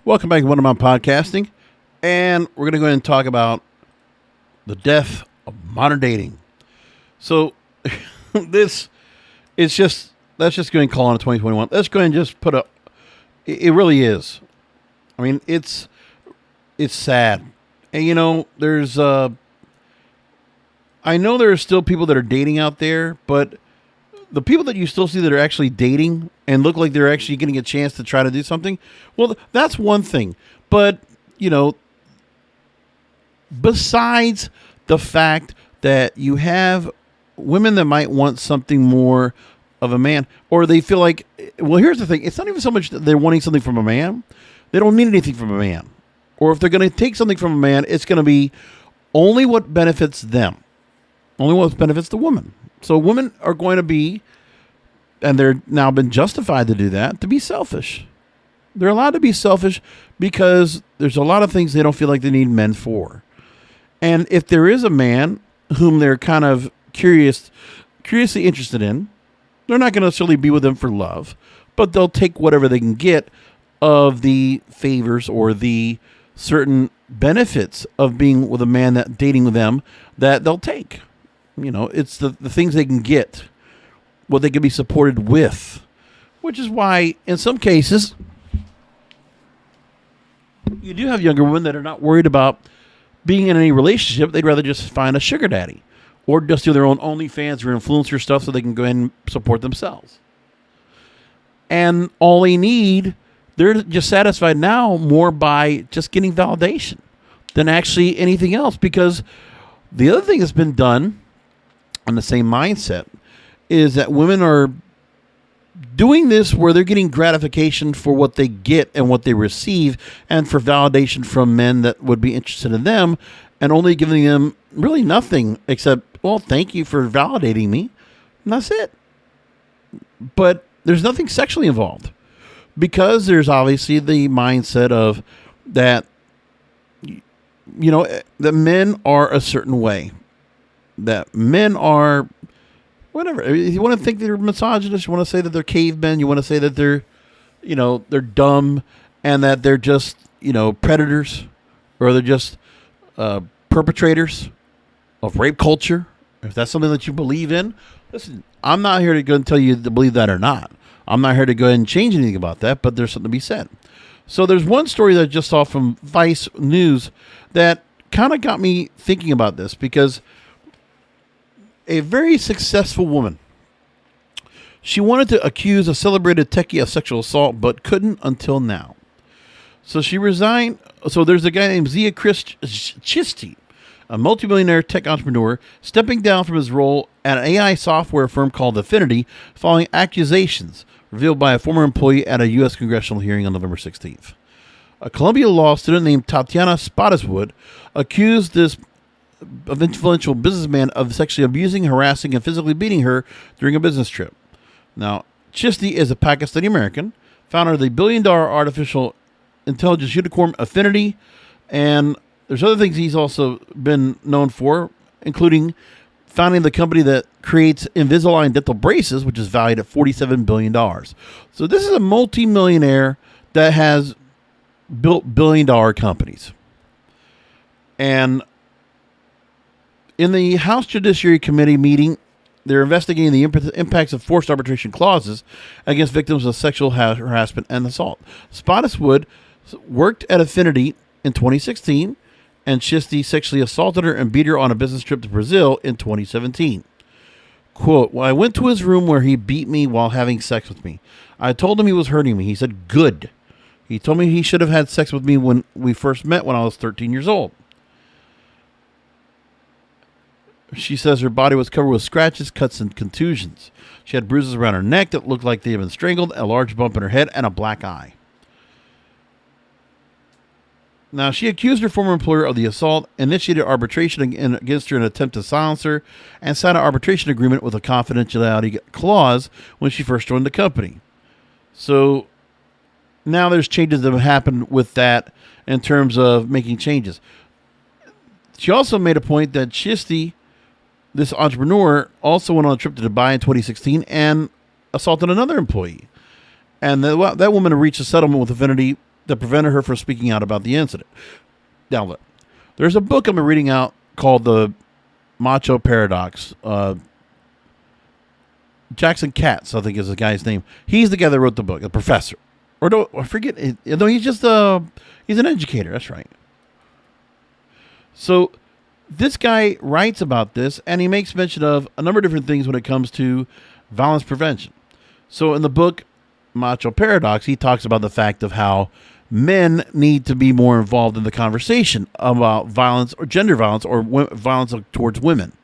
Welcome back to One of My Podcasting, and we're going to go ahead and talk about the death of modern dating. So, this is let's just go ahead and call on 2021. Let's go ahead and just put it really is. I mean, it's sad. And, I know there are still people that are dating out there, but the people that you still see that are actually dating and look like they're actually getting a chance to try to do something, well, that's one thing. But, besides the fact that you have women that might want something more of a man, or they feel like, well, here's the thing. It's not even so much that they're wanting something from a man. They don't need anything from a man. Or if they're going to take something from a man, it's going to be only what benefits them, only what benefits the woman. So women are going to be, and they're now been justified to do that, to be selfish. They're allowed to be selfish because there's a lot of things they don't feel like they need men for. And if there is a man whom they're kind of curiously interested in, they're not going to necessarily be with them for love, but they'll take whatever they can get of the favors or the certain benefits of being with a man that dating with them that they'll take. It's the things they can get, what they can be supported with, which is why in some cases you do have younger women that are not worried about being in any relationship. They'd rather just find a sugar daddy or just do their own OnlyFans or influencer stuff so they can go ahead and support themselves. And all they need, they're just satisfied now more by just getting validation than actually anything else. Because the other thing that's been done on the same mindset is that women are doing this where they're getting gratification for what they get and what they receive, and for validation from men that would be interested in them, and only giving them really nothing except, well, thank you for validating me. And that's it. But there's nothing sexually involved, because there's obviously the mindset of that, that men are a certain way, that men are whatever. If you want to think they're misogynist, you want to say that they're cavemen, you want to say that they're, they're dumb and that they're just, predators, or they're just perpetrators of rape culture. If that's something that you believe in, listen, I'm not here to go and tell you to believe that or not. I'm not here to go ahead and change anything about that, but there's something to be said. So there's one story that I just saw from Vice News that kind of got me thinking about this, because a very successful woman, she wanted to accuse a celebrated techie of sexual assault, but couldn't until now. So she resigned. So there's a guy named Zia Chisty, a multimillionaire tech entrepreneur, stepping down from his role at an AI software firm called Affinity following accusations revealed by a former employee at a U.S. congressional hearing on November 16th. A Columbia law student named Tatiana Spottiswoode accused this influential businessman of sexually abusing, harassing, and physically beating her during a business trip. Now, Chisty is a Pakistani American, founder of the billion-dollar artificial intelligence unicorn Affinity, and there's other things he's also been known for, including founding the company that creates Invisalign dental braces, which is valued at $47 billion. So this is a multi-millionaire that has built billion-dollar companies. And in the House Judiciary Committee meeting, they're investigating the impacts of forced arbitration clauses against victims of sexual harassment and assault. Spottiswoode worked at Affinity in 2016, and Chisty sexually assaulted her and beat her on a business trip to Brazil in 2017. Quote, "Well, I went to his room where he beat me while having sex with me. I told him he was hurting me. He said, good. He told me he should have had sex with me when we first met when I was 13 years old. She says her body was covered with scratches, cuts, and contusions. She had bruises around her neck that looked like they had been strangled, a large bump in her head, and a black eye. Now, she accused her former employer of the assault, initiated arbitration against her in an attempt to silence her, and signed an arbitration agreement with a confidentiality clause when she first joined the company. So now there's changes that have happened with that in terms of making changes. She also made a point that Chisty, this entrepreneur, also went on a trip to Dubai in 2016 and assaulted another employee. And that woman reached a settlement with Affinity that prevented her from speaking out about the incident. Now, look, there's a book I'm reading out called The Macho Paradox. Jackson Katz, I think is the guy's name. He's the guy that wrote the book, the professor. Or no, I forget. No, he's just he's an educator. That's right. So this guy writes about this, and he makes mention of a number of different things when it comes to violence prevention. So in the book Macho Paradox, he talks about the fact of how men need to be more involved in the conversation about violence or gender violence or violence towards women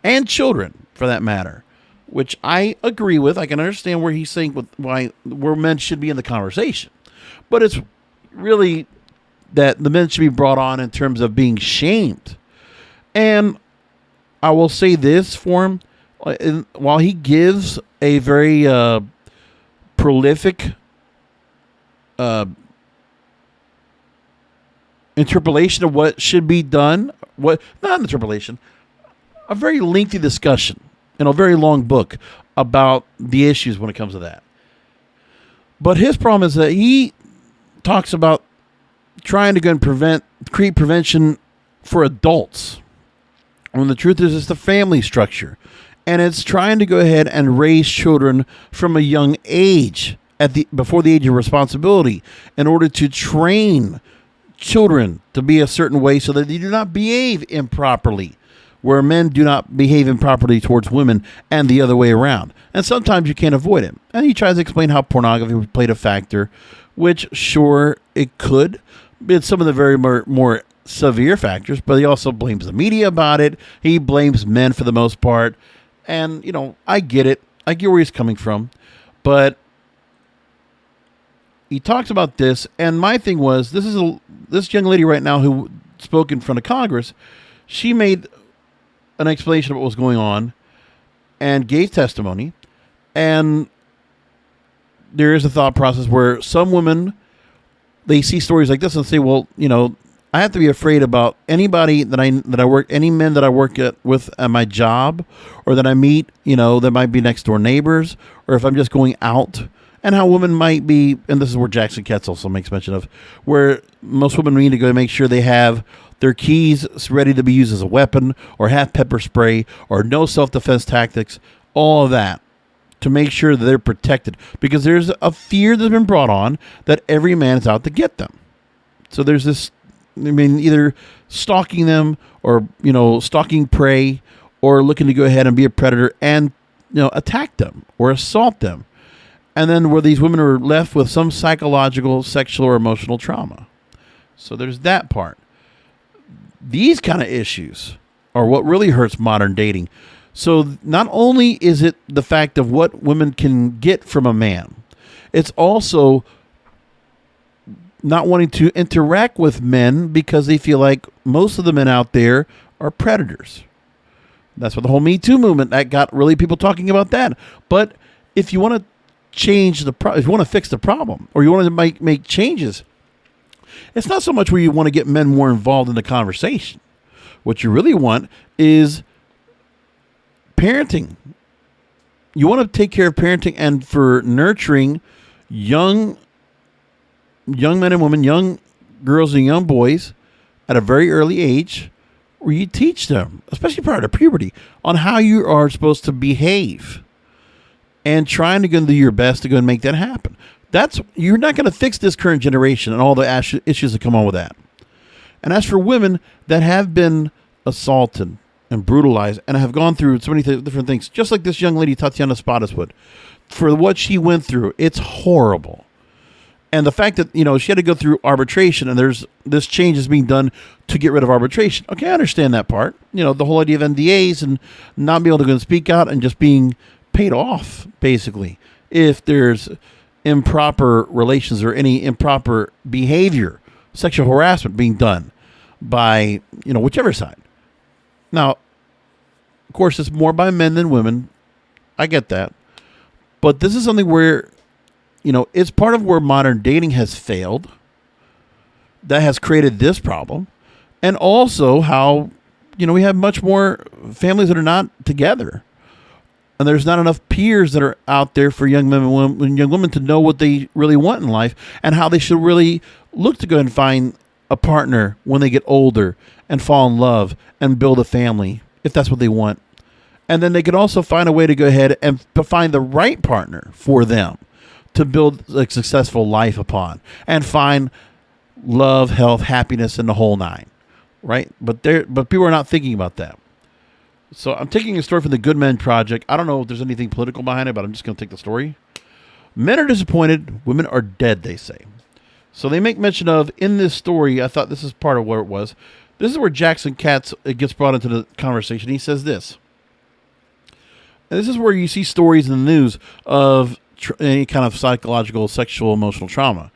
and children, for that matter, which I agree with. I can understand where he's saying where men should be in the conversation, but it's really that the men should be brought on in terms of being shamed. And I will say this for him, while he gives a very prolific interpolation of what should be done, not interpolation, a very lengthy discussion in a very long book about the issues when it comes to that. But his problem is that he talks about trying to go and create prevention for adults, when the truth is it's the family structure, and it's trying to go ahead and raise children from a young age before the age of responsibility in order to train children to be a certain way so that they do not behave improperly, where men do not behave improperly towards women and the other way around. And sometimes you can't avoid it. And he tries to explain how pornography played a factor, which sure it could. It's some of the very more severe factors, but he also blames the media about it. He blames men for the most part. And, I get it. I get where he's coming from. But he talks about this, and my thing was, this young lady right now who spoke in front of Congress, she made an explanation of what was going on and gave testimony. And there is a thought process where some women, they see stories like this and say, well, I have to be afraid about anybody any men that I work with at my job, or that I meet, that might be next door neighbors, or if I'm just going out. And how women might be, and this is where Jackson Katz also makes mention of, where most women need to go make sure they have their keys ready to be used as a weapon, or have pepper spray, or no self-defense tactics, all of that, to make sure that they're protected. Because there's a fear that's been brought on that every man is out to get them. So there's this, either stalking them, or, stalking prey, or looking to go ahead and be a predator and, attack them or assault them. And then where these women are left with some psychological, sexual, or emotional trauma. So there's that part. These kind of issues are what really hurts modern dating. So not only is it the fact of what women can get from a man, it's also not wanting to interact with men because they feel like most of the men out there are predators. That's what the whole Me Too movement, that got really people talking about that. But if you want to change if you want to fix the problem, or you want to make changes, it's not so much where you want to get men more involved in the conversation. What you really want is parenting. You want to take care of parenting and for nurturing young men and women, young girls and young boys at a very early age, where you teach them, especially prior to puberty, on how you are supposed to behave. And trying to go do your best to go and make that happen. You're not going to fix this current generation and all the issues that come on with that. And as for women that have been assaulted and brutalized and have gone through so many different things, just like this young lady, Tatiana Spottiswoode, for what she went through, it's horrible. And the fact that, she had to go through arbitration, and there's this change is being done to get rid of arbitration. Okay, I understand that part. The whole idea of NDAs and not being able to go and speak out and just being paid off, basically, if there's improper relations or any improper behavior, sexual harassment being done by, whichever side. Now, of course, it's more by men than women. I get that. But this is something where, it's part of where modern dating has failed. That has created this problem. And also how, we have much more families that are not together. And there's not enough peers that are out there for young men and young women to know what they really want in life and how they should really look to go and find a partner when they get older and fall in love and build a family, if that's what they want. And then they could also find a way to go ahead and find the right partner for them to build a successful life upon and find love, health, happiness, and the whole nine, right? But people are not thinking about that. So I'm taking a story from the Good Men Project. I don't know if there's anything political behind it, but I'm just going to take the story. Men are disappointed. Women are dead, they say. So they make mention of, in this story, I thought this is part of what it was. This is where Jackson Katz gets brought into the conversation. He says this. And this is where you see stories in the news of any kind of psychological, sexual, emotional trauma.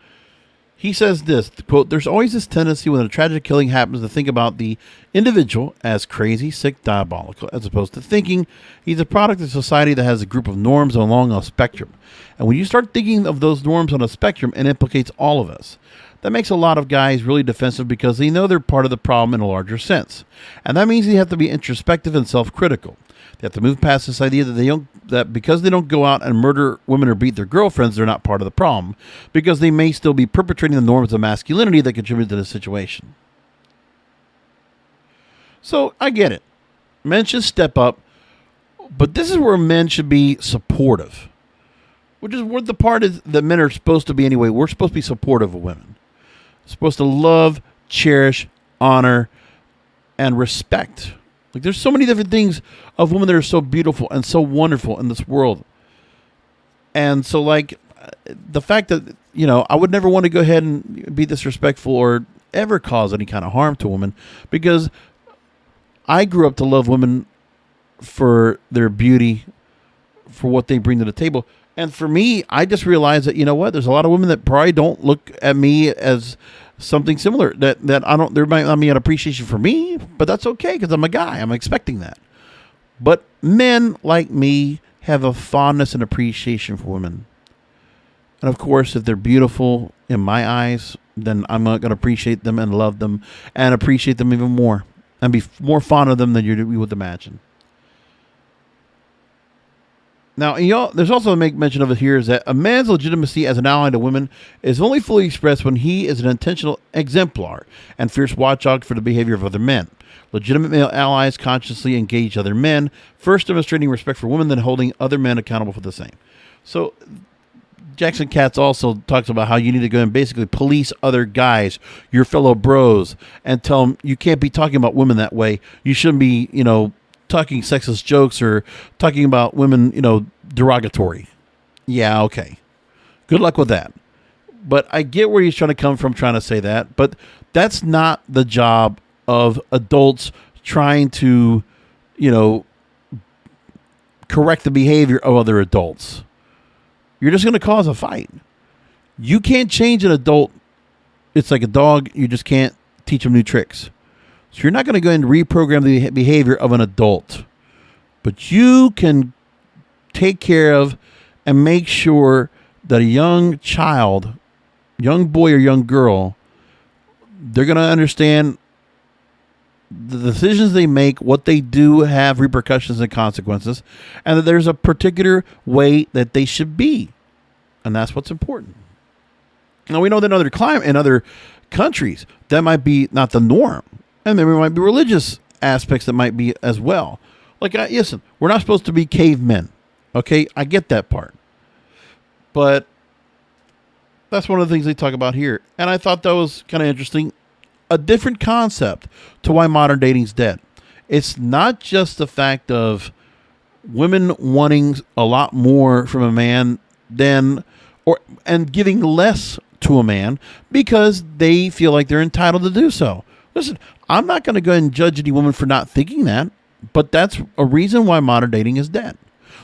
He says this, quote, "There's always this tendency when a tragic killing happens to think about the individual as crazy, sick, diabolical, as opposed to thinking he's a product of society that has a group of norms along a spectrum. And when you start thinking of those norms on a spectrum, it implicates all of us. That makes a lot of guys really defensive because they know they're part of the problem in a larger sense. And that means they have to be introspective and self-critical. They have to move past this idea that because they don't go out and murder women or beat their girlfriends, they're not part of the problem, because they may still be perpetrating the norms of masculinity that contribute to the situation." So I get it. Men should step up, but this is where men should be supportive, which is what the part is that men are supposed to be anyway. We're supposed to be supportive of women. We're supposed to love, cherish, honor, and respect. Like, there's so many different things of women that are so beautiful and so wonderful in this world. And so, like, the fact that, I would never want to go ahead and be disrespectful or ever cause any kind of harm to a woman, because I grew up to love women for their beauty, for what they bring to the table. And for me, I just realized that, there's a lot of women that probably don't look at me as something similar, that I don't, there might not be an appreciation for me, but that's okay because I'm a guy. I'm expecting that. But men like me have a fondness and appreciation for women. And of course, if they're beautiful in my eyes, then I'm going to appreciate them and love them and appreciate them even more and be more fond of them than you would imagine. Now, there's also a make mention of it here is that a man's legitimacy as an ally to women is only fully expressed when he is an intentional exemplar and fierce watchdog for the behavior of other men. Legitimate male allies consciously engage other men, first demonstrating respect for women, then holding other men accountable for the same. So Jackson Katz also talks about how you need to go and basically police other guys, your fellow bros, and tell them you can't be talking about women that way. You shouldn't be, talking sexist jokes or talking about women, derogatory. Yeah, okay. Good luck with that. But I get where he's trying to come from trying to say that, but that's not the job of adults trying to, correct the behavior of other adults. You're just going to cause a fight. You can't change an adult. It's like a dog. You just can't teach them new tricks. So you're not going to go and reprogram the behavior of an adult, but you can take care of and make sure that a young child, young boy or young girl, they're going to understand the decisions they make, what they do have repercussions and consequences, and that there's a particular way that they should be. And that's what's important. Now, we know that in other countries, that might be not the norm. And there might be religious aspects that might be as well. Like, listen, we're not supposed to be cavemen. Okay, I get that part. But that's one of the things they talk about here. And I thought that was kind of interesting. A different concept to why modern dating's dead. It's not just the fact of women wanting a lot more from a man and giving less to a man because they feel like they're entitled to do so. Listen, I'm not going to go and judge any woman for not thinking that, but that's a reason why modern dating is dead.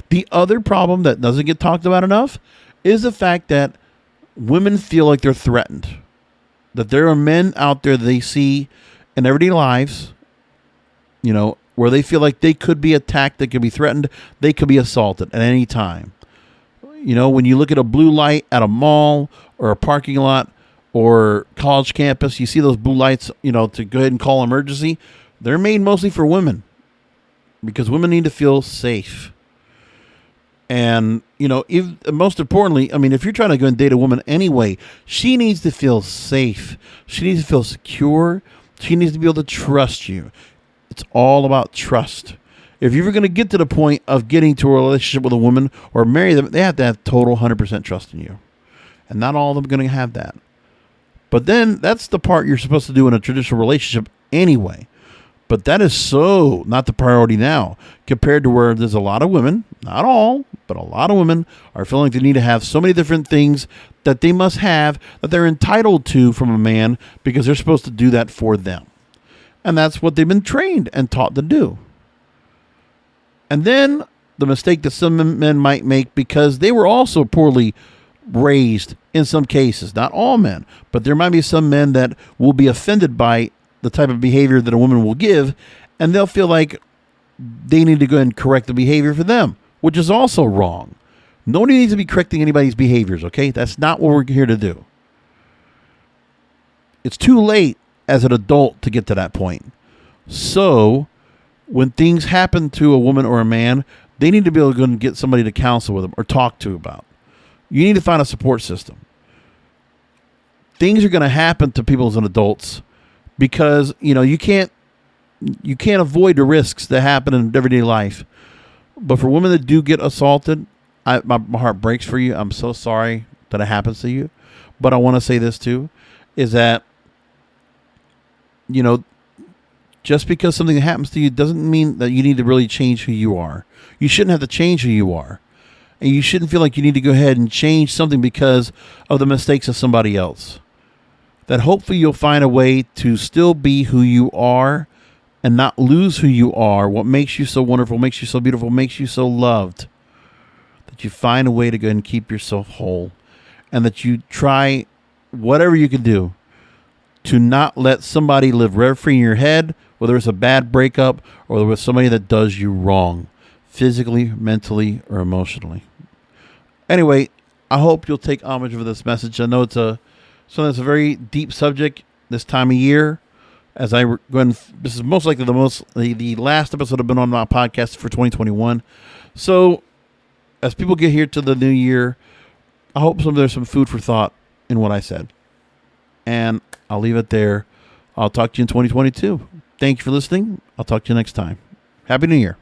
The other problem that doesn't get talked about enough is the fact that women feel like they're threatened. That there are men out there that they see in everyday lives, where they feel like they could be attacked, they could be threatened, they could be assaulted at any time. When you look at a blue light at a mall or a parking lot or college campus, you see those blue lights, to go ahead and call emergency. They're made mostly for women because women need to feel safe. And, most importantly, I mean, if you're trying to go and date a woman anyway, she needs to feel safe. She needs to feel secure. She needs to be able to trust you. It's all about trust. If you're going to get to the point of getting to a relationship with a woman or marry them, they have to have total 100% trust in you. And not all of them are going to have that. But then that's the part you're supposed to do in a traditional relationship anyway. But that is so not the priority now compared to where there's a lot of women, not all, but a lot of women are feeling they need to have so many different things that they must have that they're entitled to from a man because they're supposed to do that for them. And that's what they've been trained and taught to do. And then the mistake that some men might make because they were also poorly raised in some cases, not all men, but there might be some men that will be offended by the type of behavior that a woman will give, and they'll feel like they need to go and correct the behavior for them, which is also wrong. Nobody needs to be correcting anybody's behaviors, okay? That's not what we're here to do. It's too late as an adult to get to that point. So, when things happen to a woman or a man, they need to be able to go and get somebody to counsel with them or talk to about. You need to find a support system. Things are going to happen to people as adults because, you can't avoid the risks that happen in everyday life. But for women that do get assaulted, my heart breaks for you. I'm so sorry that it happens to you. But I want to say this too, is that, just because something happens to you doesn't mean that you need to really change who you are. You shouldn't have to change who you are. And you shouldn't feel like you need to go ahead and change something because of the mistakes of somebody else. That hopefully you'll find a way to still be who you are and not lose who you are. What makes you so wonderful, makes you so beautiful, makes you so loved. That you find a way to go and keep yourself whole. And that you try whatever you can do to not let somebody live rent-free in your head, whether it's a bad breakup or with somebody that does you wrong, physically, mentally, or emotionally. Anyway, I hope you'll take homage for this message. I know it's a very deep subject this time of year. As I go and this is most likely the last episode I've been on my podcast for 2021. So, as people get here to the new year, I hope there's some food for thought in what I said. And I'll leave it there. I'll talk to you in 2022. Thank you for listening. I'll talk to you next time. Happy New Year.